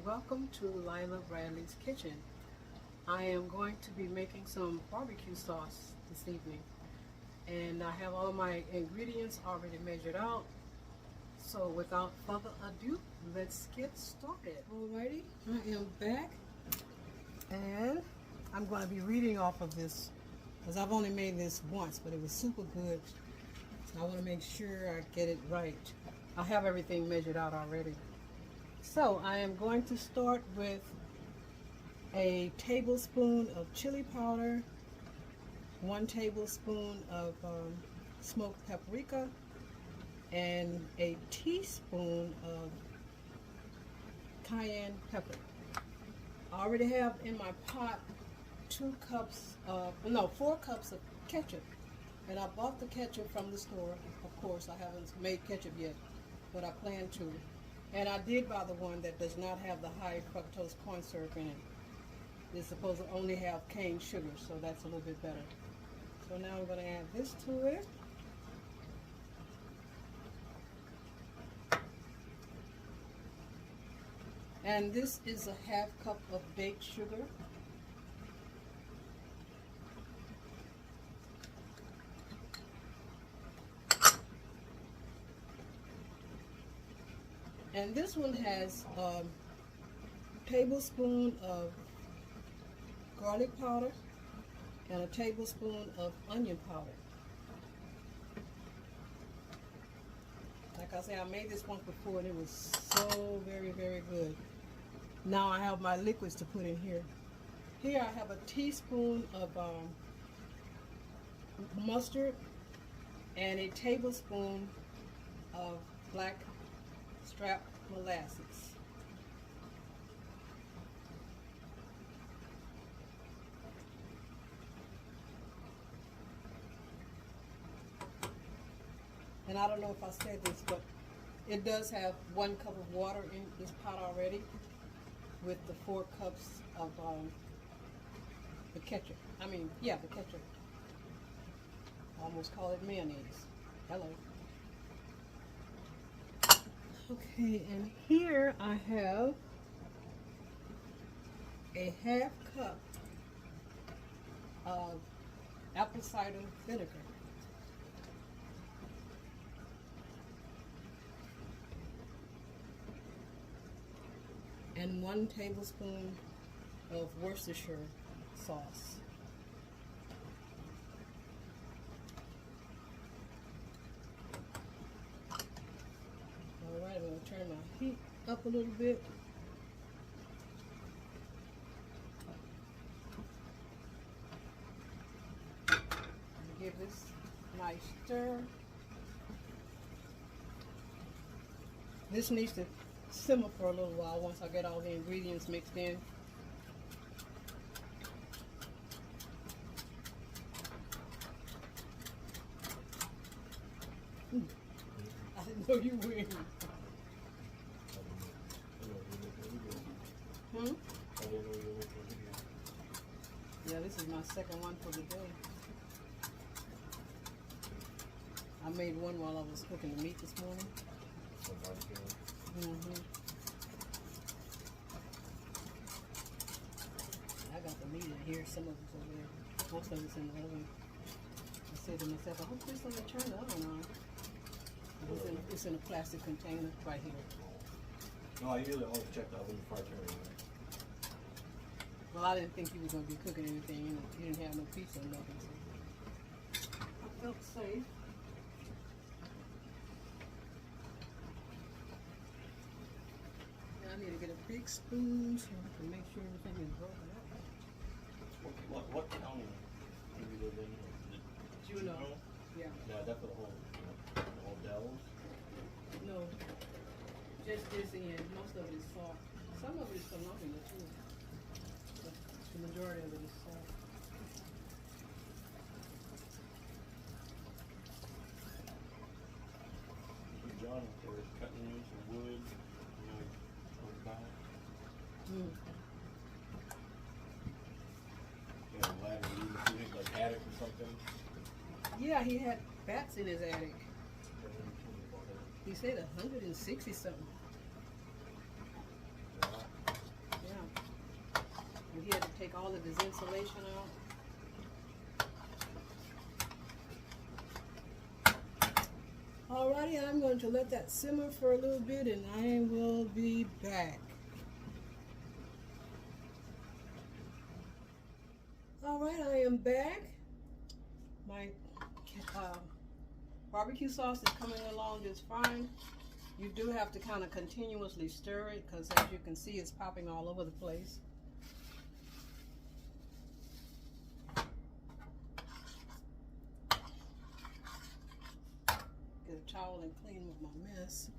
welcome to Lila Bradley's Kitchen. I am going to be making some barbecue sauce this evening, and I have all my ingredients already measured out. So without further ado, let's get started. Alrighty, I am back, and I'm going to be reading off of this because I've only made this once, but it was super good. I want to make sure I get it right. I have everything measured out already. So I am going to start with a tablespoon of chili powder, 1 tablespoon of smoked paprika, and a teaspoon of cayenne pepper. I already have in my pot 4 cups of ketchup. And I bought the ketchup from the store. Of course, I haven't made ketchup yet, but I plan to. And I did buy the one that does not have the high fructose corn syrup in it. It's supposed to only have cane sugar, so that's a little bit better. So now I'm going to add this to it. And this is a 1/2 cup of baked sugar. And this one has a tablespoon of garlic powder and a tablespoon of onion powder. Like I said, I made this once before and it was so very, very good. Now I have my liquids to put in here. Here I have a teaspoon of mustard and a tablespoon of black strap molasses. And I don't know if I said this, but it does have 1 cup of water in this pot already with the 4 cups of the ketchup. The ketchup. I almost call it mayonnaise. Hello. Okay, and here I have a 1/2 cup of apple cider vinegar. And 1 tablespoon of Worcestershire sauce. Alright, I'm going to turn my heat up a little bit. And give this a nice stir. This needs to simmer for a little while once I get all the ingredients mixed in. I didn't know you were in. Yeah, this is my second one for the day. I made one while I was cooking the meat this morning. I got the meat in here. Some of it's over there. Most of it's in the oven. I said to myself, I hope this doesn't turn the oven on. It's in a plastic container right here. No, I usually always check the oven before I turn it on. Well, I didn't think you were going to be cooking anything. You didn't have no pizza or nothing. So I felt safe. Now I need to get a big spoon so I can make sure everything is broken up. What county do you live in? Juneau. Yeah. Yeah, that's for the whole Dells? No. Just this end. Most of it is soft. Some of it is Columbia too. But the majority of it is soft. John up there is cutting in some wood, close by. Yeah, a ladder leading to his like attic or something. Yeah, he had bats in his attic. He said 160 something. Yeah. take all of this insulation out. Alrighty, I'm going to let that simmer for a little bit and I will be back. Alright, I am back. My barbecue sauce is coming along just fine. You do have to kind of continuously stir it because as you can see it's popping all over the place. Get a towel and clean with my mess.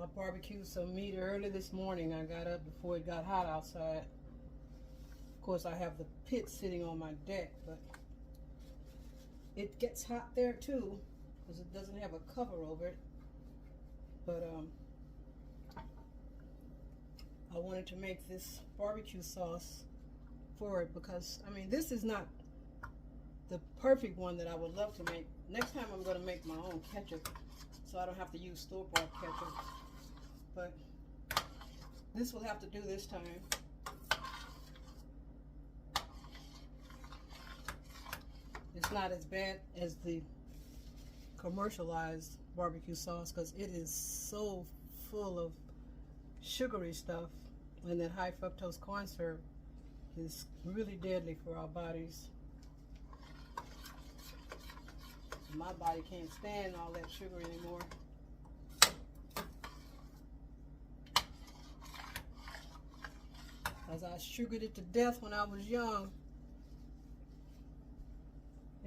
I barbecued some meat early this morning. I got up before it got hot outside. Of course, I have the pit sitting on my deck, but it gets hot there too because it doesn't have a cover over it. But I wanted to make this barbecue sauce for it because, I mean, this is not the perfect one that I would love to make. Next time I'm going to make my own ketchup so I don't have to use store-bought ketchup. But this will have to do this time. It's not as bad as the commercialized barbecue sauce because it is so full of sugary stuff, and that high fructose corn syrup is really deadly for our bodies. My body can't stand all that sugar anymore. Because I sugared it to death when I was young.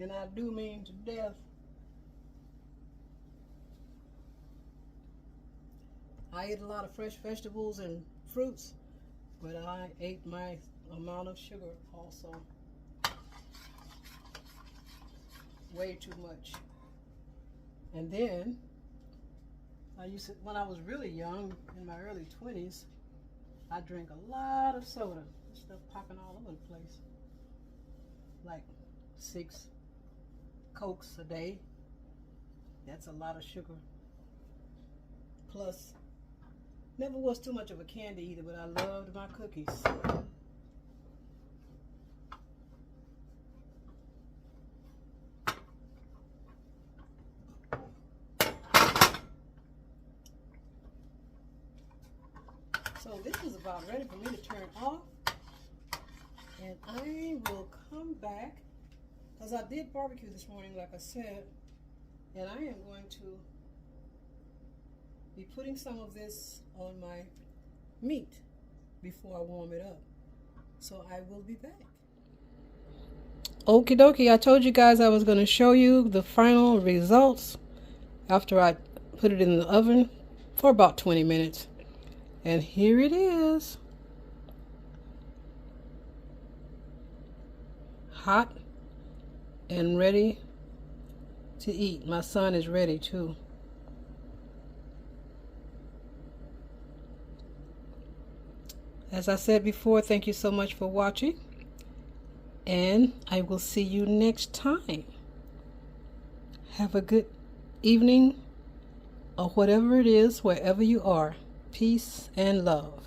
And I do mean to death. I ate a lot of fresh vegetables and fruits, but I ate my amount of sugar also. Way too much. And then, when I was really young, in my early 20s, I drank a lot of soda. Stuff popping all over the place. Like 6 Cokes a day. That's a lot of sugar. Plus, never was too much of a candy eater, but I loved my cookies. So this is about ready for me to turn off, and I will come back because I did barbecue this morning like I said, and I am going to be putting some of this on my meat before I warm it up. So I will be back. Okie dokie, I told you guys I was going to show you the final results after I put it in the oven for about 20 minutes. And here it is. Hot and ready to eat. My son is ready too. As I said before, thank you so much for watching. And I will see you next time. Have a good evening or whatever it is, wherever you are. Peace and love.